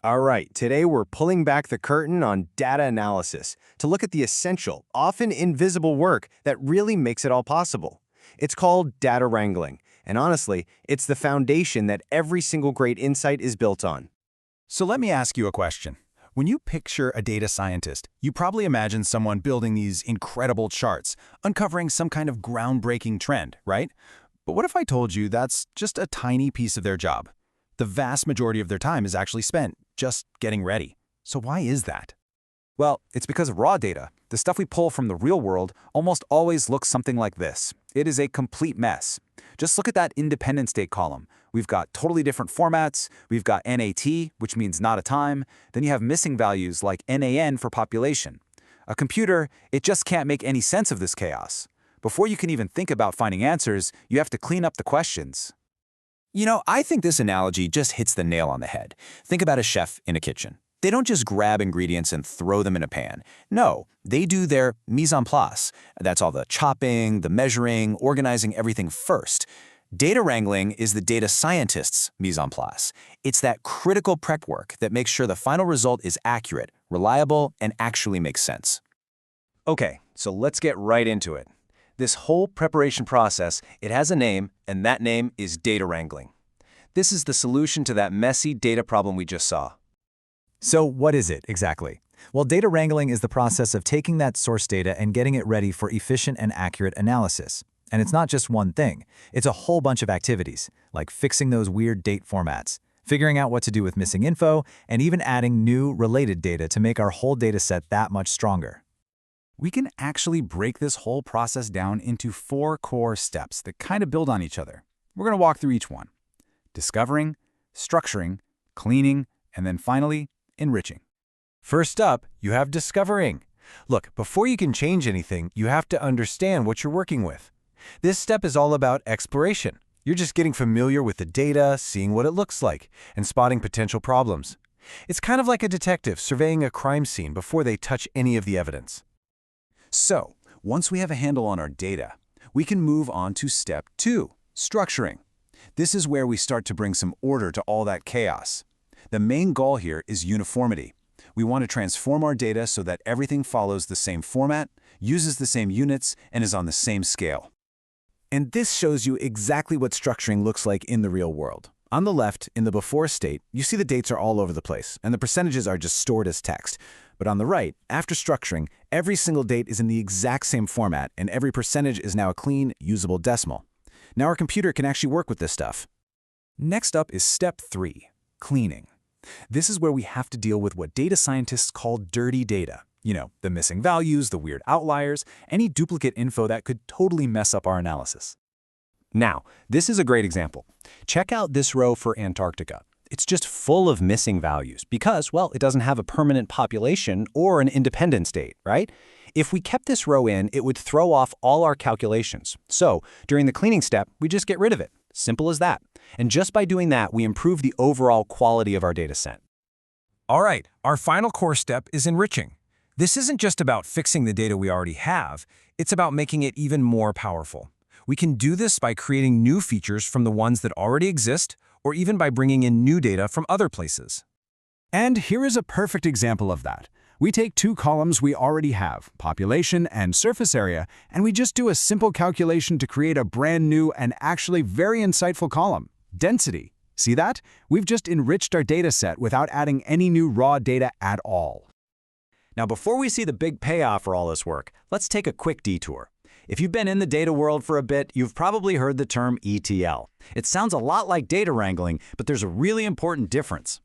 All right, today we're pulling back the curtain on data analysis to look at the essential, often invisible work that really makes it all possible. It's called data wrangling, and honestly, it's the foundation that every single great insight is built on. So let me ask you a question. When you picture a data scientist, you probably imagine someone building these incredible charts, uncovering some kind of groundbreaking trend, right? But what if I told you that's just a tiny piece of their job? The vast majority of their time is actually spent just getting ready. So why is that? Well, it's because raw data, the stuff we pull from the real world, almost always looks something like this. It is a complete mess. Just look at that independent state column. We've got totally different formats. We've got NAT, which means not a time. Then you have missing values like NAN for population. A computer, it just can't make any sense of this chaos. Before you can even think about finding answers, you have to clean up the questions. I think this analogy just hits the nail on the head. Think about a chef in a kitchen. They don't just grab ingredients and throw them in a pan. No, they do their mise en place. That's all the chopping, the measuring, organizing everything first. Data wrangling is the data scientist's mise en place. It's that critical prep work that makes sure the final result is accurate, reliable, and actually makes sense. Okay, so let's get right into it. This whole preparation process, it has a name, and that name is data wrangling. This is the solution to that messy data problem we just saw. So what is it exactly? Well, data wrangling is the process of taking that source data and getting it ready for efficient and accurate analysis. And it's not just one thing. It's a whole bunch of activities, like fixing those weird date formats, figuring out what to do with missing info, and even adding new related data to make our whole data set that much stronger. We can actually break this whole process down into 4 core steps that kind of build on each other. We're going to walk through each one: discovering, structuring, cleaning, and then finally, enriching. First up, you have discovering. Look, before you can change anything, you have to understand what you're working with. This step is all about exploration. You're just getting familiar with the data, seeing what it looks like, and spotting potential problems. It's kind of like a detective surveying a crime scene before they touch any of the evidence. So, once we have a handle on our data, we can move on to step 2, structuring. This is where we start to bring some order to all that chaos. The main goal here is uniformity. We want to transform our data so that everything follows the same format, uses the same units, and is on the same scale. And this shows you exactly what structuring looks like in the real world. On the left, in the before state, you see the dates are all over the place, and the percentages are just stored as text. But on the right, after structuring, every single date is in the exact same format, and every percentage is now a clean, usable decimal. Now our computer can actually work with this stuff. Next up is step 3, cleaning. This is where we have to deal with what data scientists call dirty data. The missing values, the weird outliers, any duplicate info that could totally mess up our analysis. Now, this is a great example. Check out this row for Antarctica. It's just full of missing values because, well, it doesn't have a permanent population or an independent state, right? If we kept this row in, it would throw off all our calculations. So, during the cleaning step, we just get rid of it. Simple as that. And just by doing that, we improve the overall quality of our data set. All right, our final core step is enriching. This isn't just about fixing the data we already have, it's about making it even more powerful. We can do this by creating new features from the ones that already exist, or even by bringing in new data from other places. And here is a perfect example of that. We take 2 columns we already have, population and surface area, and we just do a simple calculation to create a brand new and actually very insightful column, density. See that? We've just enriched our data set without adding any new raw data at all. Now, before we see the big payoff for all this work, let's take a quick detour. If you've been in the data world for a bit, you've probably heard the term ETL. It sounds a lot like data wrangling, but there's a really important difference.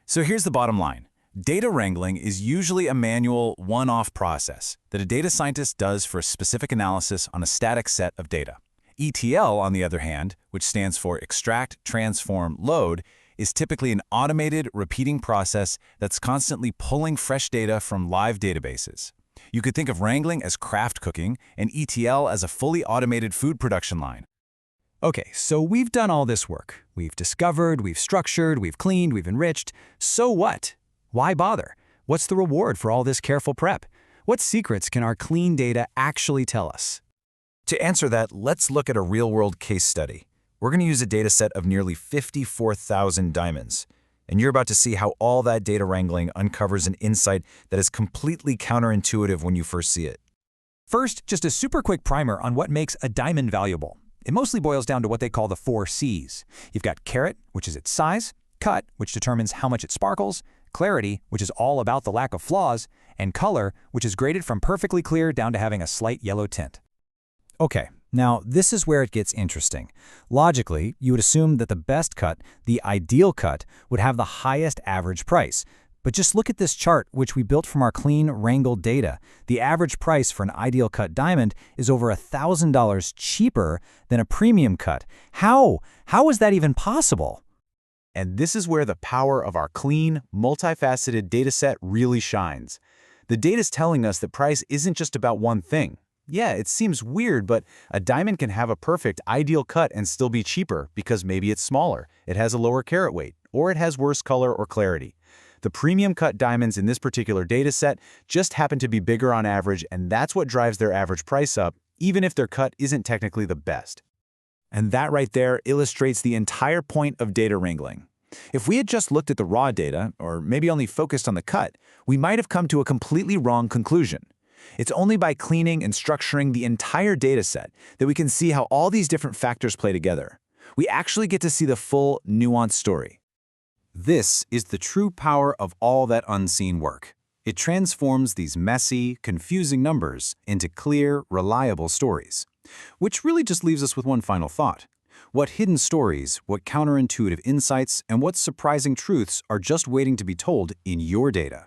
So here's the bottom line. Data wrangling is usually a manual, one-off process that a data scientist does for a specific analysis on a static set of data. ETL, on the other hand, which stands for extract, transform, load, is typically an automated, repeating process that's constantly pulling fresh data from live databases. You could think of wrangling as craft cooking and ETL as a fully automated food production line. Okay, so we've done all this work. We've discovered, we've structured, we've cleaned, we've enriched. So what? Why bother? What's the reward for all this careful prep? What secrets can our clean data actually tell us? To answer that, let's look at a real-world case study. We're going to use a data set of nearly 54,000 diamonds. And you're about to see how all that data wrangling uncovers an insight that is completely counterintuitive when you first see it. First, just a super quick primer on what makes a diamond valuable. It mostly boils down to what they call the 4 C's. You've got carat, which is its size, cut, which determines how much it sparkles, clarity, which is all about the lack of flaws, and color, which is graded from perfectly clear down to having a slight yellow tint. Okay, now this is where it gets interesting. Logically, you would assume that the best cut, the ideal cut, would have the highest average price. But just look at this chart, which we built from our clean, wrangled data. The average price for an ideal cut diamond is over $1,000 cheaper than a premium cut. How? How is that even possible? And this is where the power of our clean, multifaceted dataset really shines. The data's telling us that price isn't just about one thing. Yeah, it seems weird, but a diamond can have a perfect, ideal cut and still be cheaper because maybe it's smaller, it has a lower carat weight, or it has worse color or clarity. The premium cut diamonds in this particular dataset just happen to be bigger on average, and that's what drives their average price up, even if their cut isn't technically the best. And that right there illustrates the entire point of data wrangling. If we had just looked at the raw data, or maybe only focused on the cut, we might have come to a completely wrong conclusion. It's only by cleaning and structuring the entire dataset that we can see how all these different factors play together. We actually get to see the full, nuanced story. This is the true power of all that unseen work. It transforms these messy, confusing numbers into clear, reliable stories. Which really just leaves us with one final thought. What hidden stories, what counterintuitive insights, and what surprising truths are just waiting to be told in your data?